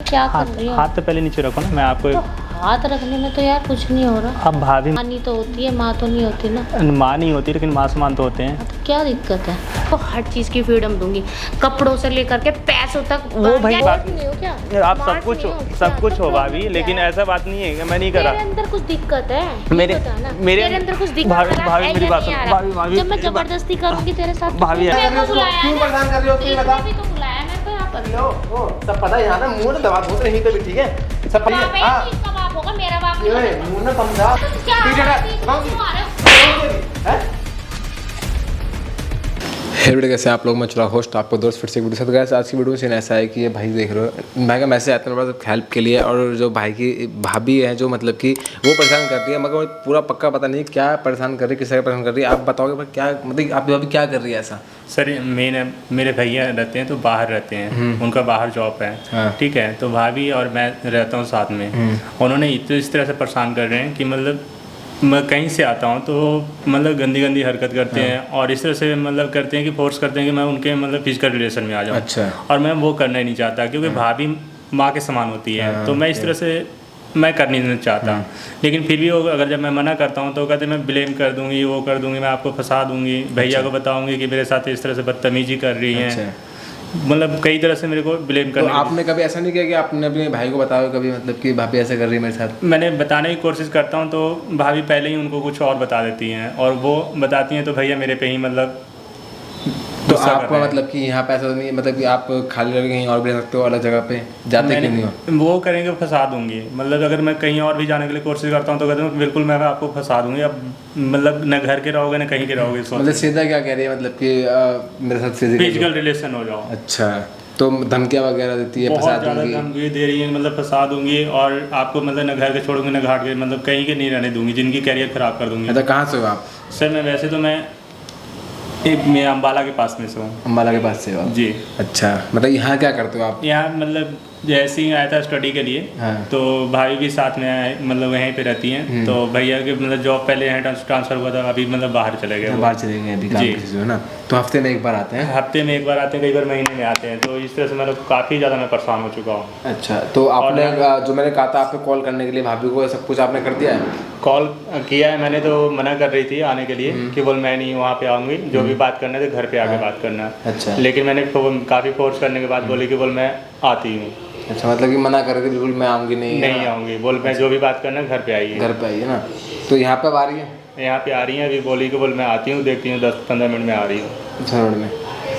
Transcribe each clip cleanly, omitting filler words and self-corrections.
क्या कर रही हो? हाथ तो पहले नीचे रखो ना, मैं आपको तो हाथ रखने में तो यार कुछ नहीं हो रहा। अब भाभी मानी तो होती है, माँ तो नहीं होती ना। माँ नहीं होती लेकिन माँ समान तो होते हैं। तो क्या दिक्कत है? तो हर चीज़ की फ्रीडम दूंगी, कपड़ों से लेकर के पैसों तक। वो भाई बात नहीं हो क्या? आप Smart नहीं हो सब क्या? कुछ तो हो problem भाभी, क्या लेकिन है? ऐसा बात नहीं है कि मैं नहीं करा। मेरे अंदर कुछ दिक्कत है, मेरे अंदर कुछ दिक्कत भाभी है मेरी या बात नहीं सुनो। आ रहा? भाभी जब मैं जबरदस्ती करूंगी तेरे साथ, भाभी मेरे को बुलाया क्यों है परेशान कर रही हो? ना? ये बता। इसने भी तो बुलाया मेरे को यहाँ पर। लो ओ सब पता है, यहाँ ना मुंह ना दबा दूँ नहीं तो भी ठीक है, सब पता बाप है। है, हाँ इसका बाप होगा, मेरा बाप नहीं ये होगा। मुंह ना समझा क्या ठीक आ है रहा है? हैं। हे वीडियो कैसे आप लोग, मैं चुरा होस्ट आपको दोस्त फिर से एक वीडियो साथ। गैस आज की वीडियो में सीन ऐसा है कि ये भाई देख रहे हो, भाई का मैसेज आता है मेरे पास हेल्प के लिए, और जो भाई की भाभी है जो मतलब कि वो परेशान कर रही है, मगर पूरा पक्का पता नहीं क्या परेशान कर रही है, किस तरह परेशान कर रही है। आप बताओगे पर क्या मतलब आपकी भाभी क्या कर रही है ऐसा? सर मेरे भैया रहते हैं तो बाहर रहते हैं, उनका बाहर जॉब है। हाँ। ठीक है, तो भाभी और मैं रहता हूँ साथ में। उन्होंने इस तरह से परेशान कर रहे हैं कि मतलब मैं कहीं से आता हूँ तो मतलब गंदी गंदी हरकत करते हैं, और इस तरह से मतलब करते हैं कि फोर्स करते हैं कि मैं उनके मतलब फिजिकल रिलेशन में आ जाऊँ। अच्छा। और मैं वो करना ही नहीं चाहता, क्योंकि भाभी माँ के समान होती है। तो मैं इस तरह से मैं कर नहीं चाहता। लेकिन फिर भी वो अगर जब मैं मना करता हूँ तो कहते मैं ब्लेम कर दूंगी, वो कर दूंगी, मैं आपको फंसा दूंगी, भैया को बताऊंगी कि मेरे साथ इस तरह से बदतमीजी कर रही हैं। मतलब कई तरह से मेरे को ब्लेम कर। तो आपने कभी ऐसा नहीं किया कि आपने अपने भाई को बताया कभी, मतलब कि भाभी ऐसा कर रही है मेरे साथ? मैंने बताने की कोशिश करता हूँ तो भाभी पहले ही उनको कुछ और बता देती हैं, और वो बताती हैं तो भैया मेरे पे ही मतलब तो गुस्सा कर आपका रहे हैं। मतलब कि यहाँ पे ऐसा नहीं, मतलब कि आप खाली रह कहीं और भी रह सकते हो, अलग जगह पे जाते क्यों नहीं हो? वो करेंगे फंसा दूंगी, मतलब अगर मैं कहीं और भी जाने के लिए कोशिश करता हूँ तो कहते हैं बिल्कुल मैं आपको फंसा दूंगी। अब मतलब न घर के रहोगे न कहीं के रहोगे, मतलब सीधा क्या कह रही है, मतलब कि मेरे साथ फिजिकल रिलेशन हो जाओ। अच्छा, तो धमकियाँ वगैरह देती है, फंसा बहुत ज़्यादा दूंगी? धमकी दे रही है, मतलब फंसा दूंगी, और आपको मतलब न घर के छोड़ूंगी न घाट के, मतलब कहीं के नहीं रहने दूंगी, जिनकी कैरियर खराब कर दूंगी। अच्छा, कहाँ से हो आप? सर मैं वैसे तो मैं अम्बाला के पास में से हूँ। अम्बाला के पास से हो आप? जी। अच्छा, मतलब यहाँ क्या करते हो आप? यहाँ मतलब जैसे ही आया था स्टडी के लिए। हाँ। तो भाभी भी साथ में आए, मतलब वहीं पे रहती हैं। तो भैया के मतलब जॉब पहले यहाँ ट्रांसफ़र हुआ था, अभी मतलब बाहर चले गए। बाहर चले गए अभी काम जी। किसी से, है ना? तो हफ्ते में एक बार आते हैं? हफ्ते में एक बार आते हैं, कई बार महीने में आते हैं। तो इस तरह से मतलब काफ़ी ज़्यादा मैं परेशान हो चुका हूँ। अच्छा, तो आपने जो मैंने कहा था आपको कॉल करने के लिए भाभी को, सब कुछ आपने कर दिया है? कॉल किया है मैंने, तो मना कर रही थी आने के लिए कि बोल मैं नहीं वहाँ पे आऊँगी, जो भी बात करना है तो घर पे आके बात करना है। अच्छा। लेकिन मैंने काफ़ी फोर्स करने के बाद बोली कि बोल मैं आती हूँ। अच्छा, मतलब कि मना कर रही थी बिल्कुल, मैं आऊँगी नहीं आऊँगी, बोल मैं जो भी बात करना है घर पे आइए। घर पे आई है ना? तो यहाँ पे अब आ रही है? यहाँ पे आ रही हैं, अभी बोली कि बोल मैं आती हूँ, देखती हूँ 10-15 मिनट में आ रही हूँ। अच्छा, रोड में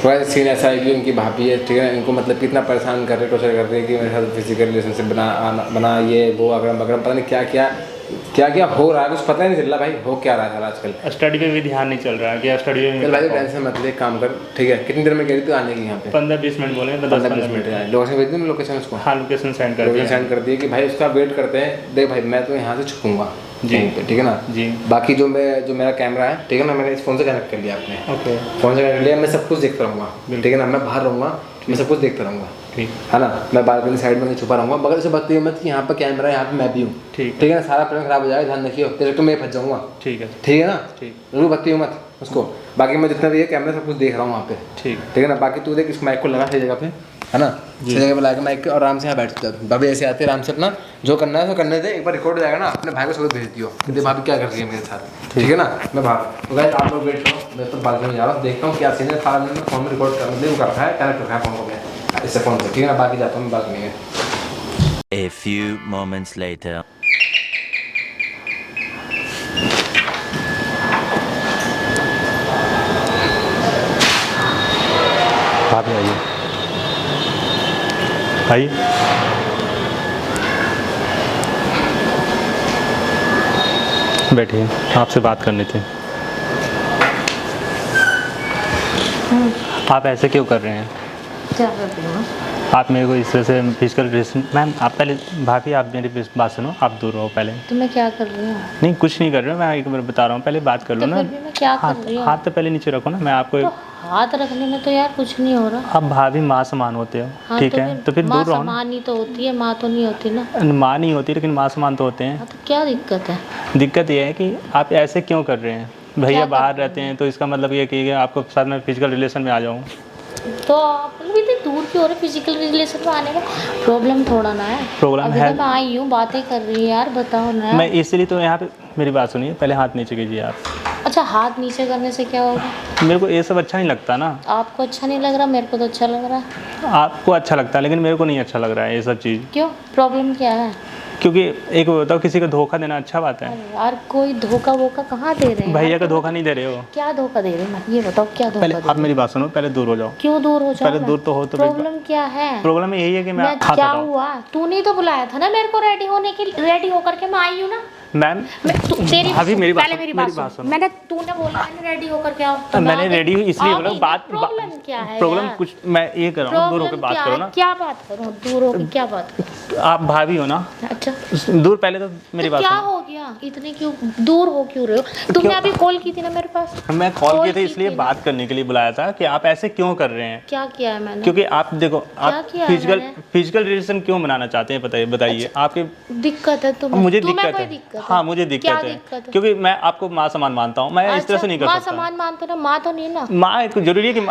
थोड़ा सीन ऐसा है कि उनकी भाभी है, ठीक है, इनको मतलब कितना परेशान कर रही है, टॉर्चर कर रही है कि मेरे साथ फिजिकल रिलेशनशिप बना ये वो अगरम बगरम, पता नहीं क्या क्या हो रहा है, कुछ पता ही नहीं चल रहा भाई हो क्या रहा है आजकल। स्टडी पे भी ध्यान नहीं चल रहा है कि स्टडी में। चल भाई टेंशन मत ले, काम कर, ठीक है? कितनी देर में कह रही थी आने की यहाँ पे? 15-20 मिनट बोले, 15-20 मिनट है। लोकेशन भेज दी लोकेशन उसको? हाँ, लोकेशन सेंड कर लोकेशन दिया। सेंड कर दिए कि भाई उसका वेट करते हैं। देख भाई मैं तो यहाँ से छुपूंगा जी, ठीक है ना? जी। बाकी जो मेरा कैमरा है, ठीक है ना, मैंने इस फ़ोन से कनेक्ट कर लिया आपने। ओके। फ़ोन से कनेक्ट लिया, मैं सब कुछ देखता रहूँगा, ठीक है ना? मैं बाहर रहूँगा, मैं सब कुछ देखता रहूँगा, ठीक है ना? मैं बालकनी साइड में नहीं छुपा रहूँगा, मगर से बताइए मत कि यहाँ पर कैमरा है, यहाँ पे मैं भी हूँ, ठीक है ना? सारा प्लान खराब हो जाएगा, ध्यान रखियो, तेरे तो मैं फंस जाऊँगा, ठीक है। ठीक है ना? ठीक। जरूर बताइए मत उसको। बाकी मैं जितना भी है कैमरा सब कुछ देख रहा हूँ वहाँ पे, ठीक है ना? बाकी तू देख इस माइक को लगा सही जगह पे, है ना? सही जगह पे लगा के माइक और आराम से यहाँ बैठ जाते। भाभी ऐसे आते आराम से अपना जो करना है तो करने दे, एक बार रिकॉर्ड हो जाएगा ना, अपने भाई को सब भेज दियो कि देख भाभी क्या कर रही है मेरे साथ, ठीक है ना? मैं बाहर तो गाइस आप लोग वेट करो, मैं तो बालकनी में जा रहा हूँ, देखता हूँ क्या सीन है। सारा दिन फोन में रिकॉर्ड कर मतलब करता है, कनेक्ट रखा है फोन को मैं इससे फोन से, ठीक है ना? बाकी जाता हूँ मैं बालकनी में। A few moments later. भाभी आइए, आइए। बैठिए, आपसे बात करनी थी। आप ऐसे क्यों कर रहे हैं? क्या कर रही हूँ? आप मेरे को इस तरह से फिजिकल रिलेशन। मैम आप पहले, भाभी आप मेरी बात सुनो, आप दूर रहो पहले। तो मैं क्या कर रही हूँ? नहीं कुछ नहीं कर रहा हूँ, मैं एक बार बता रहा हूँ, पहले बात कर लो तो ना। फिर भी मैं क्या कर रही हूँ? हाथ तो पहले नीचे रखो ना, मैं आपको तो हाथ रखने में तो यार कुछ नहीं हो रहा। अब भाभी माँ समान होते हो, हाँ, ठीक है? तो फिर दूर रहो ना। माँ नहीं तो होती है, माँ तो नहीं होती ना। माँ नहीं होती लेकिन माँ समान तो होते हैं। हाँ, तो क्या दिक्कत है? दिक्कत ये है कि आप ऐसे क्यों कर रहे हैं? भैया बाहर रहते हैं तो इसका मतलब ये कि आपको साथ में फिजिकल रिलेशन में आ जाऊँ। तो आप भी इतनी दूर की हो रहे फिजिकल रिलेशन में आने का प्रॉब्लम थोड़ा ना है। प्रॉब्लम अभी है। तो मैं आई हूँ बातें कर रही हूँ यार, बताओ ना। मैं इसलिए तो यहाँ पे, मेरी बात सुनिए, पहले हाथ नीचे कीजिए आप। अच्छा, हाथ नीचे करने से क्या होगा? मेरे को ये सब अच्छा नहीं लगता ना। आपको अच्छा नहीं लग रहा, मेरे को तो अच्छा लग रहा है। आपको अच्छा लगता है लेकिन मेरे को नहीं अच्छा लग रहा है ये सब चीज़। क्यों, प्रॉब्लम क्या है? क्योंकि एक बताओ, किसी को धोखा देना अच्छा बात है? अरे यार, कोई धोखा वोखा कहाँ दे रहे हैं? भैया यार, का धोखा नहीं दे रहे हो? क्या धोखा दे रहे हैं? ये बताओ, क्या धोखा पहले दे आप रहे हैं? मेरी बात सुनो, पहले दूर हो जाओ। क्यों दूर हो जाओ? पहले दूर तो हो तो प्रॉब्लम क्या है? प्रॉब्लम यही है कि मैं हाथ क्या हटाऊं। हुआ? तूने तो बुलाया था ना मेरे को रेडी होने के लिए, रेडी होकर के मैं आई हूँ ना। मैम तेरी अभी मेरी बात पहले मेरी बात सुन। मैंने तूने बोला मैंने रेडी होकर के आओ, तो मैंने मैं रेडी इसलिए बोला। बात प्रॉब्लम क्या है? प्रॉब्लम यार? कुछ मैं ये कर रहा हूँ, दूर होकर बात करो ना। क्या बात करूँ? दूर होकर क्या बात करूँ? आप भाभी हो ना? अच्छा, दूर, पहले तो मेरी बात क्या सुनो। हो गया? इतने क्यों दूर हो क्यों रहे हो? तुमने अभी कॉल की थी ना मेरे पास। मैं कॉल किया था की इसलिए थी ना। बात करने के लिए बुलाया था कि आप ऐसे क्यों कर रहे हैं। क्या किया है मैंने? क्योंकि आप देखो, आप किया है फिजिकल रिलेशन क्यों बनाना चाहते हैं, बताइए आपके। दिक्कत है तुम्हें? मुझे तुम्हें दिक्कत कोई है। दिक्कत है? हाँ, मुझे क्या दिक्कत दिक्कत है है? क्योंकि मैं आपको माँ समान मानता हूँ। मैं इस तरह से नहीं कर माँ सकता। समान मानते ना, माँ तो नहीं ना। माँ एक जरूरी है कि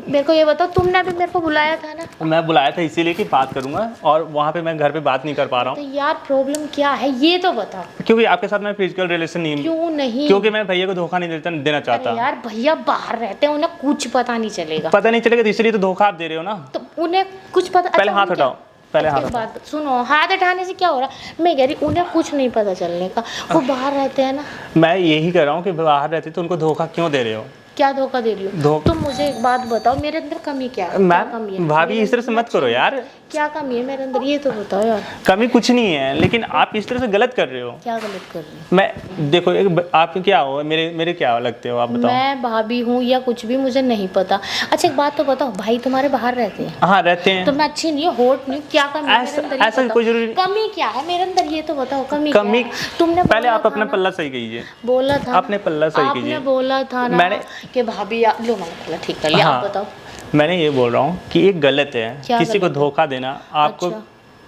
मेरे को ये बताओ, तुमने अभी मेरे को बुलाया था ना? मैं बुलाया था इसीलिए कि बात करूंगा, और वहाँ पे मैं घर पे बात नहीं कर पा रहा तो हूँ यार प्रॉब्लम क्या है ये तो बताओ। क्योंकि आपके साथ मैं फिजिकल रिलेशन नहीं, क्यों नहीं? क्योंकि मैं भैया को धोखा नहीं देना अरे चाहता। यार, भैया बाहर रहते हैं, उन्हें कुछ पता नहीं चलेगा। पता नहीं चलेगा तो इसलिए तो धोखा आप दे रहे हो ना। तो उन्हें कुछ पता। पहले अच्छा, हाथ उन्हें क्या- हटाओ, पहले हाथ एक हटाओ। बात सुनो, हाथ हटाने से क्या हो रहा है? मैं कह रही उन्हें कुछ नहीं पता चलने का, वो बाहर रहते हैं ना। मैं यही कह रहा हूँ कि बाहर रहते तो उनको धोखा क्यों दे रहे हो? क्या धोखा दे रही हो? तुम मुझे एक बात बताओ, मेरे अंदर कमी क्या है? क्या कमी है? मैं भाभी इस तरह से मत करो यार। क्या कमी है मेरे अंदर, ये तो बताओ यार। कमी कुछ नहीं है, लेकिन आप इस तरह से गलत कर रहे हो। क्या गलत कर रही हो? मैं देखो, आप क्या हो, मेरे क्या लगते हो आप बताओ। मैं भाभी हूँ या कुछ भी मुझे नहीं पता। अच्छा एक बात तो बताओ, भाई तुम्हारे बाहर रहते हैं? हाँ, रहते हैं। तो मैं अच्छी नहीं हूँ, होट नहीं हूँ, क्या कमी है मेरे अंदर? ये ऐसा बताओ। कोई जरूरी। कमी क्या है मेरे अंदर, ये तो बताओ। कमी क्या है? तुमने पहले बोला आप था अपना ना- पल्ला सही कीजिए। बोला था अपने पल्ला सही कीजिए। आपने बोला था ना मैंने- कि भाभी लो, मैंने बोला ठीक कर लिया। आप बताओ। मैंने ये बोल रहा हूँ कि ये गलत है, क्या किसी को गलत है? धोखा देना आपको। अच्छा।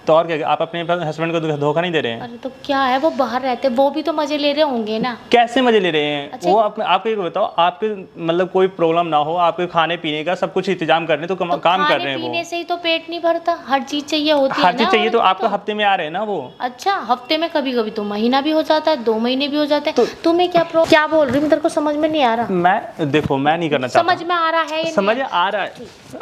तो और क्या, आप अपने हस्बैंड को धोखा नहीं दे रहे हैं? अरे तो क्या है, वो बाहर रहते हैं, वो भी तो मजे ले रहे होंगे ना। कैसे मजे ले रहे हैं? अच्छा। वो आपको ये बताओ, आपके मतलब कोई प्रॉब्लम ना हो, आपके खाने पीने का सब कुछ इंतजाम करने तो काम कर रहे हैं वो। पीने से ही तो पेट नहीं भरता, हर चीज चाहिए होती है हर चीज ना चाहिए तो औरत आपको को। हफ्ते में आ रहे हैं ना वो। अच्छा, हफ्ते में कभी कभी तो महीना भी हो जाता है, 2 महीने भी हो जाते हैं। तुम्हें क्या क्या बोल रही हूँ, तेरे को समझ में नहीं आ रहा? मैं देखो, मैं नहीं करना चाहता। समझ में आ रहा है या नहीं? समझ आ रहा है।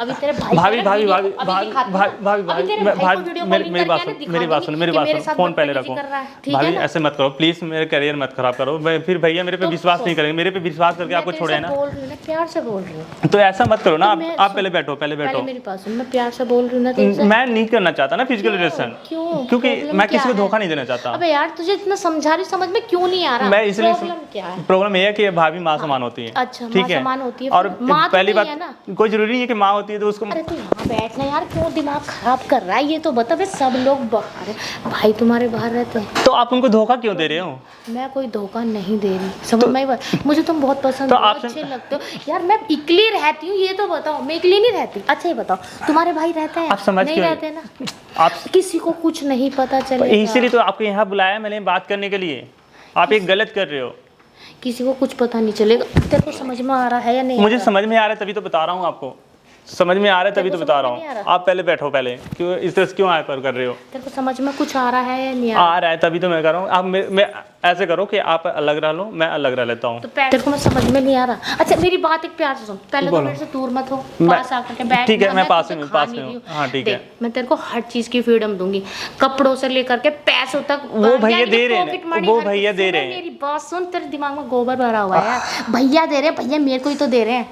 अभी तेरे भाई भाभी तेरे भाभी वीडियो- भाभी अभी भाभी दिखाती हूँ। भाभी अभी तेरे भाभी भाई को वीडियो कॉलिंग मेरी बात करके सुन, दिखा मेरी बात दूंगी सुन, मेरी कि बात मेरे सुन, साथ फोन पहले बदतमीजी रखो। कर रहा है, ठीक है भाभी ना? ऐसे मत करो प्लीज, मेरे करियर मत खराब करो। फिर भैया मेरे पे विश्वास नहीं करेंगे, मेरे पे विश्वास करके आपको छोड़े ना। बोल रही हूँ ना, प्यार से बोल रही हूँ। तो ऐसा मत करो ना। आप सुन- पहले बैठो, पहले पहले बैठो। मेरी बात सुन, मैं प्यार से बोल रही हूँ ना तेरे से। मैं नहीं करना चाहता ना फिजिकल रिलेशन, क्यों? क्योंकि प्रॉब्लम मैं क्या किसी को है? धोखा नहीं देना चाहता। अबे यार, तुझे इतना समझा रही, समझ में क्यों नहीं आ रहा? मैं इसलिए प्रॉब्लम क्या है? प्रॉब्लम ये है कि भाभी माँ समान होती है। अच्छा, ठीक माँ है? समान होती है, और फिर माँ तो पहली नहीं है बात, कोई जरूरी नहीं है कि माँ होती है तो उसको। अरे तू यहाँ बैठना यार, क्यों दिमाग खराब कर रहा है? ये तो बता बे, सब लोग बाहर है, भाई तुम्हारे बाहर रहते हैं। तो आप उनको धोखा क्यों दे रहे हो? मैं कोई धोखा नहीं दे रही, समझ में आई बात? मुझे तुम बहुत पसंद तो हो, आपसे- अच्छे लगते हो यार। मैं इकली रहती हूँ, ये तो बताओ। मैं इकली नहीं रहती। अच्छा ये बताओ, तुम्हारे भाई रहते हैं? आप समझ नहीं क्यों- रहते ना? आप किसी को कुछ नहीं पता चलेगा। इसीलिए तो आपको यहाँ बुलाया मैंने बात करने के लिए। आप एक गलत कर रहे हो। किसी को कुछ पता नहीं चलेगा। तेरे को समझ में आ रहा है या नहीं? मुझे आ रहा? समझ में आ रहा है तभी तो बता रहा हूँ आपको। समझ में आ रहा है तभी तो तेरे को बता समझ रहा में नहीं आ हूँ। रहा? आप पहले बैठो, पहले क्यों इस तरह से क्यों आए पर कर रहे हो? तेरे को समझ में कुछ आ रहा है या नहीं आ रहा? आ रहा है तभी तो मैं कर रहा हूँ। आप मैं ऐसे करो कि आप अलग रह लो, मैं अलग रह लेता हूँ। तो तेरे को मैं समझ में नहीं आ रहा। अच्छा मेरी बात एक प्यार से सुन, पहले तो बोलो। मेरे से दूर मत हो, मैं- पास आकर के बैठ। ठीक है, मैं पास तुझे में हूँ, खा पास नहीं में रही हूँ। हूँ। हाँ, ठीक है। देख, मैं तेरे को हर चीज की फ्रीडम दूंगी, कपड़ों से लेकर के पैसों तक। वो भैया यानी कि दे रहे हैं, pocket money, वो हर भैया कुछ। दे सुनो, रहे हैं। मेरी बात सुन, तेरे दिमाग में गोबर भरा हुआ है यार। भैया दे रहे हैं, भैया मेरे को ही तो दे रहे हैं।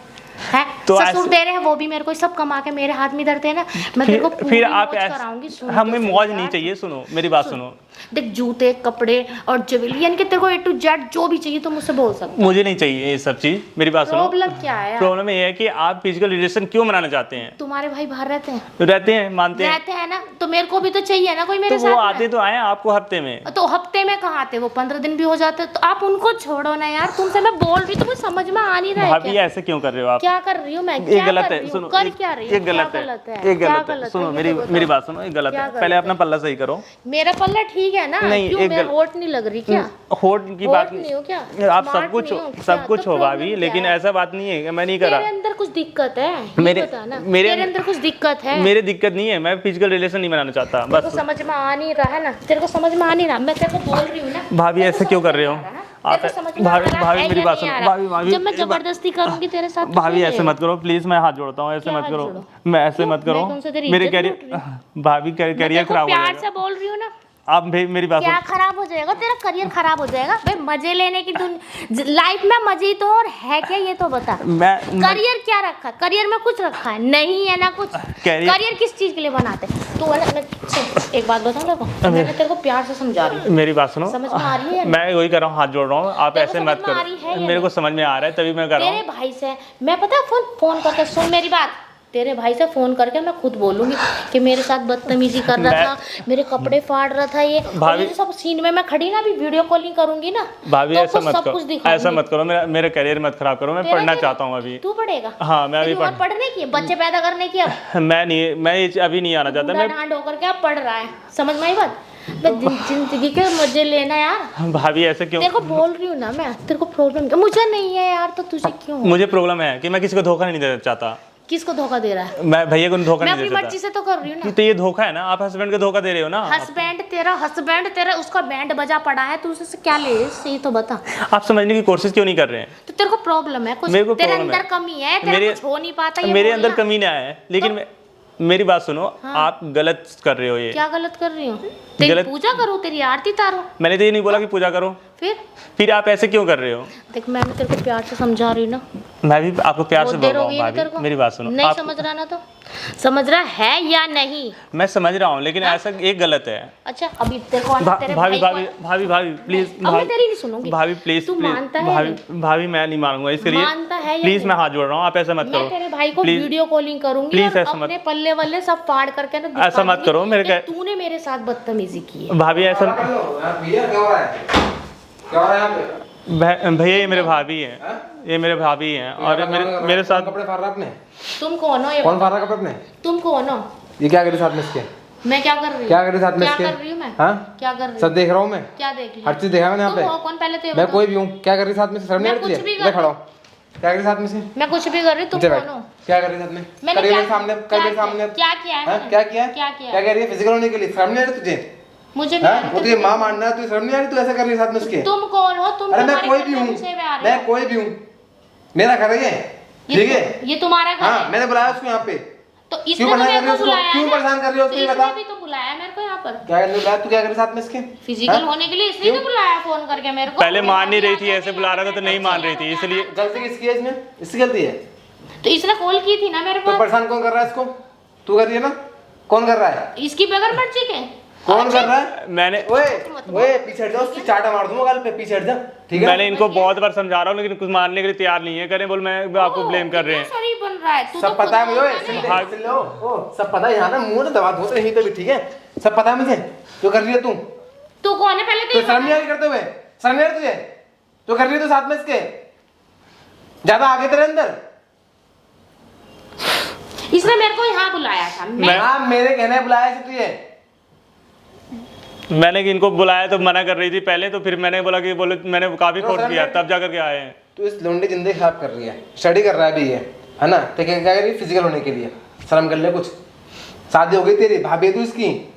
है तो ससुर ऐसे- दे रहे हैं, वो भी मेरे को ही सब कमा के मेरे हाथ में धरते हैं ना। मैं तेरे को फिर आप कराऊंगी। हमें मौज नहीं चाहिए। सुनो मेरी बात सुनो। देख, जूते कपड़े और ज्वेलरी, यानी कि तेरे को A to Z जो भी चाहिए तो मुझसे बोल सकते। मुझे नहीं चाहिए ये सब चीज। मेरी बात सुनो। प्रॉब्लम क्या है यार? प्रॉब्लम ये है कि आप फिजिकल रिलेशन क्यों बनाना चाहते हैं? तुम्हारे भाई बाहर रहते हैं? रहते हैं, मानते हैं। रहते हैं ना, तो मेरे को भी तो चाहिए ना कोई मेरे तो वो साथ आते तो आए आपको हफ्ते में। में। तो हफ्ते में कहाँ आते? वो 15 दिन भी हो जाते। तो आप उनको छोड़ो ना यार। तुमसे मैं बोल रही, तुम्हें समझ में आ नहीं रहा है भाभी क्या? ऐसे क्यों कर रहे हो आप? क्या क्या कर रही हूँ मैं? ये क्या गलत कर है, रही हूँ? सुनो कर क्या रही ये हूँ? गलत क्या है, है? ये क्या गलत है। सुनो ये तो मेरी बताओ। बात सुनो, ये गलत क्या है। गलत पहले है? अपना पल्ला सही करो। मेरा पल्ला ठीक है ना? नहीं, क्यों एक मैं गल- होट नहीं लग रही क्या? होट की होट बात नहीं हो क्या? आप Smart सब कुछ नहीं हो, हो क्या? सब कुछ तो हो problem भाभी, क्या लेकिन है? ऐसा बात नहीं है कि मैं नहीं करा। तेरे अंदर कुछ दिक्कत है, मेरे- बता ना। मेरे- तेरे अंदर कुछ दिक्कत है। मेरे दिक्कत नहीं है, मैं फिजिकल रिलेशन नहीं बनाना चाहता तेरे को बस। समझ में आ नहीं रहा है ना? तेरे को समझ में आ नहीं रहा, मैं तेरे को बोल रही हूँ ना। भाभी तेरे को ऐसे क्यों समझ कर रहे में हो? आ रहा है? आप तेरे को समझ में आ भाभी रहा भाभी है मेरी या बात नहीं सुनो, आ रहा? भाभी जब मैं जबरदस्ती करूंगी तेरे साथ तो भाभी सुन ऐसे ले। मत करो प्लीज, मैं हाथ जोड़ता हूँ, ऐसे क्या मत हाथ करो। जोड़ो? मैं ऐसे मत करो, मैं कौन सा तेरी मेरे इज्जत लूट कैरियर भाभी मैं कैरियर तेरे को खराब हो प्यार जाएगा। से बोल रही हूँ ना। आप मेरी बात क्या सुनो। खराब हो जाएगा? तेरा करियर खराब हो जाएगा भाई। मजे लेने की लाइफ में मजे ही तो और है क्या, ये तो बता। मैं करियर क्या रखा है? करियर में कुछ रखा है नहीं है ना कुछ। करियर किस चीज के लिए बनाते हैं? तू सुन, एक बात बताऊं देखो, मैं तेरे को प्यार से समझा रही हूँ। मेरी बात सुनो, समझ में आ रही है? मैं वही कर रहा हूँ, हाथ जोड़ रहा हूँ, आप तेरे को ऐसे मत समझ में आ रही है करो। या मेरे को नहीं? समझ में आ रहा है तभी मैं कर रहा तेरे हूँ। भाई से मैं पता है फोन करके सुन मेरी बात। तेरे भाई से फोन करके मैं खुद बोलूंगी कि मेरे साथ बदतमीजी कर रहा था, मेरे कपड़े फाड़ रहा था ये। भाभी- और ये सब सीन में मैं खड़ी ना भी वीडियो कॉलिंग करूंगी ना। भाभी तो ऐसा कुछ मत सब करो, कुछ दिखाऊंगी। ऐसा मत करो, मेरा करियर मत खराब करो। मैं तेरा पढ़ना क्या- चाहता हूँ अभी। तू पढ़ेगा? हाँ, मैं अभी तेरी उम्र पढ़ने की है, बच्चे पैदा करने की। अब मैं ये अभी नहीं आना चाहता। बूढ़ा मैं डांड होकर के अब पढ़ रहा है, समझ में आई बात? मैं जिंदगी के मजे लेना यार। भाभी ऐसे क्यों? तेरे को बोल रही हूँ ना मैं, तेरे को प्रॉब्लम क्या? मुझे नहीं है यार, तो तुझे क्यों? मुझे प्रॉब्लम है कि मैं किसी को धोखा नहीं देना चाहता। किसको धोखा दे रहा है? मैं भैया को धोखा मैं नहीं अपनी दे मर्जी सकता। से तो कर रही हूँ ना। तो ये धोखा है ना, आप हस्बैंड को धोखा दे रहे हो ना। हस्बैंड तेरा उसका बैंड बजा पड़ा है, तू उससे क्या ले? ये तो बता। आप समझने की कोशिश क्यों नहीं कर रहे हैं? तो तेरे को प्रॉब्लम है कुछ? मेरे को तेरे प्रॉब्लम अंदर है। कमी है, तेरा कुछ हो नहीं पाता ये मेरे अंदर बोलना। कमी ना है, लेकिन मेरी बात सुनो, आप गलत कर रहे हो ये। क्या गलत कर रही हूँ? तेरी गलत- पूजा करूँ, तेरी आरती तारूं? मैंने तो ये नहीं बोला कि पूजा करो। फिर आप ऐसे क्यों कर रहे हो? देख मैंने तेरे को प्यार से समझा रही हूँ ना। मैं भी आपको प्यार से बहुत बोल देर रहा हो हूँ गई है तेरे भाभी, को। मेरी बात सुनो। नहीं आप समझ रहा ना, तो समझ रहा है या नहीं? मैं समझ रहा हूँ, लेकिन ऐसा एक गलत है। अच्छा अभी तेरे को आना, तेरे भाभी भाई भाभी को- भाभी भाभी प्लीज, अब मैं तेरी नहीं सुनूंगी। भाभी प्लीज तू मानता है भाभी भाभी मैं नहीं मानूंगा इसके लिए। मानता है या प्लीज नहीं? मैं हाथ जोड़ रहा हूँ, आप ऐसा मत मैं करो। तेरे भाई को प्लीज वीडियो कॉलिंग करूंगी प्लीज और ऐसा मत- अपने पल्ले वल्ले सब फाड़ करके ना दिखा ऐसा मत दूंगी करो, मेरे कि कह- तूने मेरे साथ बदतमीजी की है। भाभी ऐसा भैया क्या हो रहा है? क्या हो रहा है यहाँ पे? भैया ये मेरे भाभी हैं, ये मेरे भाभी हैं और मेरे साथ कपड़े फाड़ रहा है अपने? तुम कौन हो? ये कौन फाड़ रहा है कपड़े अपने? तुम कौन हो? ये क्या कर रही साथ में इसके? मैं क्या कर रही हूँ? क्या कर रही साथ में क्या इसके? कर रही हूँ मैं? हाँ? क्या कर रही सब हूँ? देख रहा हूँ मैं, क्या देख लिया? हर चीज देखा मैंने यहाँ तुम हो पे। कौन? पहले तो ये मैं बताओ। कोई भी हूँ, क्या कर रही साथ में से? शर्म नहीं मैं आ रही कुछ भी तुझे? कर मैं खड़ा हूँ, क्या कर रही साथ में से? मैं कुछ भी कर रही हूँ, तुम नीचे कौन बैठ। हो? क्या कर रही साथ में? मैंने कर क्या- मेरे सामने, कर मेरे क्या- सामने। क्या किया है हाँ? मैंने? क्या किया? क्या किया? क्या कह रही है? फिजिकल होने के लिए शर्म नहीं आ रही तुझे? मुझे नहीं आ हाँ? रही, वो तुझे माँ मानना है, तुझे शर्म नहीं आ रही? तू ऐसा कर रही है साथ में उसके? तुम कौन हो? तुम अरे मैं तुम्हारे कोई घर भी में हूँ, घुसे हुए आ रहे मैं हो। कोई भी हूँ, मेरा घर है ये, ठीक है? ये तुम्हारा घर हाँ, है। मैंने बुलाया उसको यहाँ पे। तो क्यों इसने तो परेशान मेरे कर रही को हो उसको? बुलाया है क्यों ना? परेशान कर रही हो उसको? तो ये इसने बता। भी तो बुलाया मेरे को यहाँ पर क्या करने बुलाया? तू क्या कर रही साथ में इसके? फिजिकल हाँ? होने के लिए, इसने तो बुलाया फोन करके मेरे को। पहले मान नहीं रही थी, ऐसे बुला रहा था तो नहीं मान रही थी, इसलिए गलती किसकी है इसमें? इसकी गलती है। तो इसने कॉल की थी ना मेरे तो पास। परेशान कौन कर रहा है इसको? तू कर रही है ना? कौन कर रहा है? इसकी बगैर मर्जी के कौन कर रहा है? मैंने ओए पीछे हट जा, उसकी चाटा मार दूंगा गाल पे, पीछे हट जा, ठीक है? मैंने इनको बहुत बार समझा रहा हूँ, लेकिन कुछ मानने के लिए तैयार नहीं है। करें बोल मैं आपको ब्लेम कर रहे हैं। सॉरी बन रहा है। तू सब तो पता है खुद मुझे, बोलता सुन नहीं। ले, सुन लो, ओ सब पता है, यहाँ ना मुंह तो दबा दूँ नहीं तो भी, ठीक है? सब पता है मुझे, जो कर रही है तू। तू कौन है पहले? तो शर्म नहीं आ रही करते हुए? शर्म नहीं आ रही तुझे? तो कर रही है तू साथ में इसके? ज्यादा आगे तेरे अंदर? इसने मेरे को यहाँ बुलाया था। हाँ, मेरे कहने बुलाया है तुझे। मैंने इनको बुलाया तो मना कर रही थी पहले, तो फिर मैंने बोला कि बोले मैंने काफी फोर्स किया, तब जा करके आए हैं। तू इस लोंडी जिंदगी खराब कर रही है, स्टडी कर रहा है अभी ये, है ना? तो क्या कर रही है? फिजिकल होने के लिए शर्म कर ले कुछ। शादी हो गई तेरी, भाभी है तू इसकी,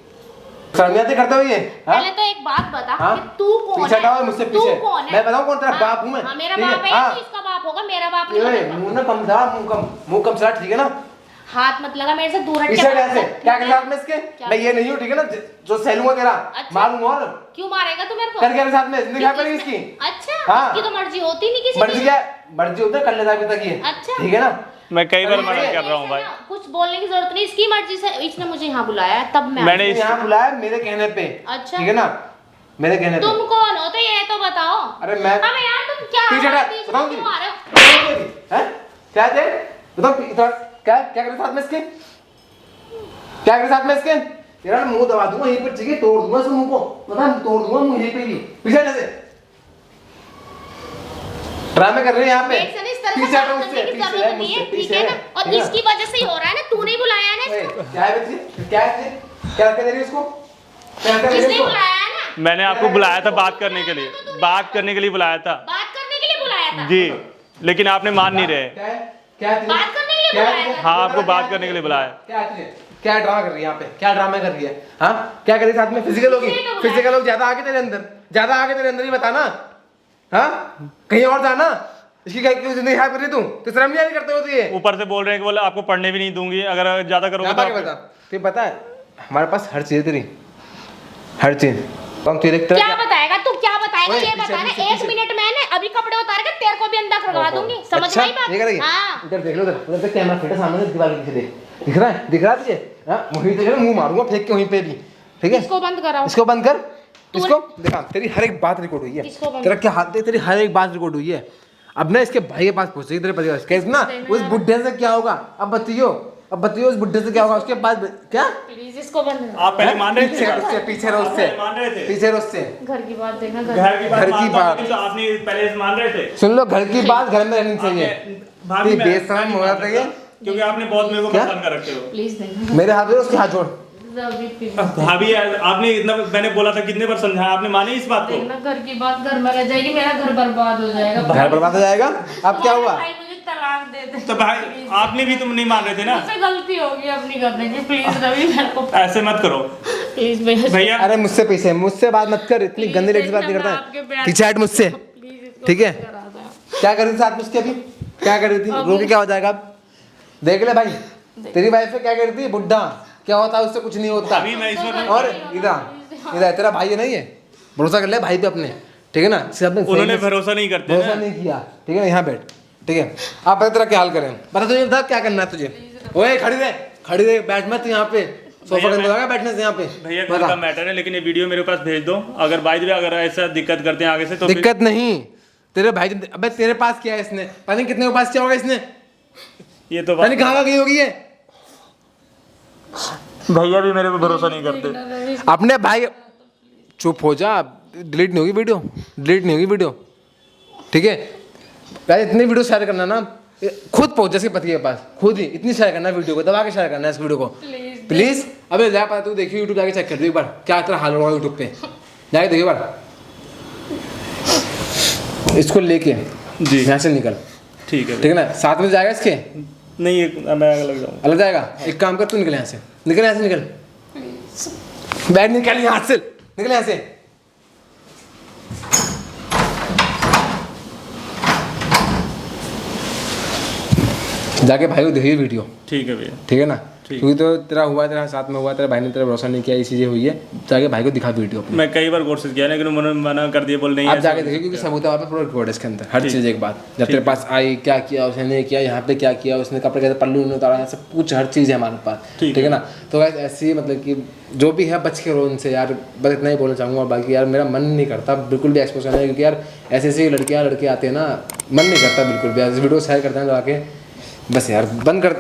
शर्म नहीं आती करते हुए ये? हाँ? पहले तो एक बात बता हाँ? कि तू कौन है? पीछे हटाओ मुझसे, तू पीछे। कौन है? मैं बताऊं कौन तेरा हाँ, बाप हूं मैं? हाँ, मेरा ठीक है? बाप है, हाँ। तो इसका बाप होगा, मेरा बाप नहीं ए, होगा। मुंह ना कम था, मुंह कम चला, ठीक है ना? हाथ मत लगा मेरे से, दूर हट के पीछे बात कैसे? कर, क्या ठीक कर है? साथ में इसके? क्या? मैं ये नहीं हूँ, ठीक है ना? जो सैलूंगा तेरा, अच्छा। मारूंगा और क्यों मारेगा तू मेरे को? कर क्या साथ में? जिंदगी खराब करेगी इसकी? अच्छा हाँ। इसकी तो मर्जी होती नहीं किसी मर्जी की। क्या? मर्जी होता है, कर लेता अभी तक ये, अच्छा। ठीक है ना? मैं कई बार मना अरे, कर रहा हूँ भाई। कुछ बोलने की जरूरत नहीं, इसकी मर्जी से इसने मुझे यहाँ बुलाया है, तब मैं मैंने आई। इस- यहाँ बुलाया मेरे कहने पे, अच्छा। ठीक है ना? मेरे कहने पे। तुम कौन हो तो ये तो बताओ। अरे मैं अबे यार तुम क्या पीछे हटा, बीच में बताओ क्यों जी। आ रहे हो? हैं? क्या थे? बताओ क्या क्या करे साथ में इसके? क्या करे साथ में इसके? तेरा ना मुंह दबा दूंगा यहीं पर, ठीक है? तोड़ दूंगा इसके मुंह को, पता है? तोड़ दूंगा मुंह यहीं पे भी। पीछे हट जा। ड्रामे कर रहे हैं यहाँ पे। देख से नहीं, इस तरह से पीछे हटो बात मुझसे, करने की पीछे जरूरत है, नहीं है, मुझसे, ठीक पीछे है ना? है, और ठीक है इसकी वजह से ही हो रहा है ना, तूने बुलाया है ना इसको। क्या है बच्ची? क्या है? क्या कर रही है इसको? क्या कर रही है इसने इसको? बुलाया है ना, मैंने आपको बुलाया था बात करने के लिए, बात करने के लिए बुलाया था बात करने के लिए बुलाया था। जी, लेकिन आपने मान नहीं रहे। क्या है? क्या है? बात करने के लिए बुलाया था। हाँ, आपको बात करने के लिए बुलाया। क्या है तुझे? क्या ड्रामा कर रही है यहाँ पे? क्या ड्रामा कर रही है? हाँ, क्या कर रही है साथ में? फिजिकल होगी, फिजिकल लोग ज्यादा आगे तेरे अंदर, ज्यादा आगे तेरे अंदर ही बता ना। हाँ, कहीं और जाना। इसकी क्या क्यों जिंदगी खराब कर रही तू? तो शर्म नहीं आ रही करते हो तुझे? ऊपर से बोल रहे हैं कि बोले आपको पढ़ने भी नहीं दूंगी अगर ज्यादा करोगे क्या तो बात आपको- बता? तुझे पता है हमारे पास हर चीज है तेरी, हर चीज। हम तुझे देखते क्या बताएगा तू, क्या बताएगा ओए, ये पीछे, बता ना। पीछे, 1 पीछे। मिनट मैंने अभी कपड़े उतार के तेरे को भी अंदर करवा दूंगी, समझ अच्छा, में आई ये कर रही बात? है? हाँ, इधर देख लो, उधर देख, कैमरा फिट है सामने, दीवार के पीछे देख, दिख रहा है? दिख रहा है तुझे? हाँ, वहीं देख, मुंह मारूंगा फेंक के वहीं पे भी, ठीक है? इसको बंद कराओ। इसको बंद कर, इसको दिखा, तेरी हर एक बात रिकॉर्ड हुई है, इसको बंद तेरा क्या हाथ है, तेरी हर एक बात रिकॉर्ड हुई है। अब ना इसके भाई के पास पहुंचेगी तेरे परिवार से, कैसे ना उस बुढ़े से क्या होगा? अब बताइयो उस बुढ़े से क्या होगा? उसके बाद क्या? प्लीज इसको बंद करो। आप पहले मान रहे थे पीछे रहो उससे, मान रहे थे पीछे रहो उससे। घर की बात देखना, घर की बात घर की मानता हूँ, बात। लेकिन तो आपने पहले से मान रहे थे सुन लो, घर की बात घर में रहनी चाहिए। भाभी ये मैं- बेशरम हो रहा था ये। क्योंकि आपने बहुत मेरे को क्या? पसंद कर रखे हो प्लीज देखना मेरे हाथ में उसके हाथ जोड़। रवि, प्लीज भाभी आपने इतना मैंने बोला था कितने बार समझाया, आपने माने इस बात को? देखना, घर की बात घर में रह जाएगी, मेरा घर बर्बाद हो जाएगा। घर बर्बाद हो जाएगा। अब क्या हुआ? भाई मुझे तलाक दे दे। तो भाई आपने भी तुम नहीं मान रहे थे ना, मुझसे गलती होगी अपनी करने की, प्लीज रवि मेरे को ऐसे मत करो प्लीज भैया। भैया। अरे मुझसे बात मत कर, इतनी गंदी लड़की से बात नहीं करता है। पीछे हट मुझसे, ठीक है? क्या कर रही थी साथ में उसके? अभी क्या कर रही थी? रोके क्या हो जाएगा? अब देख ले भाई, तेरी वाइफ से क्या कर रही थी? बुड्ढा क्या होता है उससे? कुछ नहीं होता। अभी मैं इसमें और इधर तेरा भाई है, नहीं है? भरोसा कर ले भाई पे अपने, ठीक है ना? उन्होंने भरोसा नहीं करते भरोसा ना। नहीं किया, ठीक है? यहाँ बैठ, ठीक है? आप बता तेरा क्या हाल करें, बता तुझे, बता क्या करना है तुझे? ओए खड़ी रहे, बैठ मत यहाँ पे, सोफा के अंदर बैठने से यहाँ पे। भैया बता। का मैटर है, लेकिन ये वीडियो मेरे पास भेज दो। अगर बाय द वे अगर ऐसा दिक्कत करते हैं आगे से तो फिर- दिक्कत नहीं, तेरे भाई अबे तेरे पास किया है इसने, पता नहीं कितने के पास किया होगा इसने, ये तो पता नहीं कहाँ गई होगी ये। भैया भी मेरे पे भरोसा नहीं करते। अपने भाई, चुप हो जा, डिलीट नहीं होगी वीडियो, डिलीट नहीं होगी वीडियो, ठीक है? यार इतनी वीडियो शेयर करना ना, खुद पहुंच जा इसके पति के पास, खुद ही इतनी शेयर करना वीडियो को, दबा के शेयर करना है इस वीडियो को, प्लीज। अबे जा पता, तू देखियो यूट्यूब जाके चेक कर दो एक बार, क्या तेरा हाल होगा यूट्यूब पे, जाके देखियो एक बार। इसको लेके जी यहाँ से निकल, ठीक है ठीक है ना? साथ में जाएगा इसके? नहीं मैं आगे लग जाऊँ। अलग जाएगा? एक काम कर, तू निकल यहाँ से, निकल यहाँ से, निकल बैठ, निकल यहाँ से, निकल यहाँ से। जाके भाई को देखिए वीडियो, ठीक है भैया। ठीक है ना? ठीक। क्योंकि तो तेरा हुआ, तेरा साथ में हुआ, तेरे भाई ने तेरा भरोसा नहीं किया, ये चीजें हुई है। जाके भाई को दिखा वीडियो अपनी। मैं कई बार कोशिश किया लेकिन उन्होंने मना कर दिया, बोल नहीं आप ऐसा जाके नहीं देखिए, क्योंकि सकते। सबूत है वहाँ पे, पूरा रिकॉर्ड है इसके अंदर, हर ठीक। चीज़ एक बात। जब तेरे पास आई, क्या किया उसने, नहीं किया, यहाँ पे क्या किया उसने, कपड़े कैसे पल्लू ने उतारा, सब कुछ हर चीज़ है हमारे पास, ठीक ठीक है ना? तो guys, ऐसी मतलब कि जो भी है बच के रहो इनसे यार, बस इतना ही बोलना चाहूँगा। बाकी यार मेरा मन नहीं करता बिल्कुल भी एक्सपोज करने, क्योंकि यार ऐसे ऐसी लड़के आते हैं ना, मन नहीं करता बिल्कुल भी। इस वीडियो शेयर करते हैं जाके, बस यार बंद कर।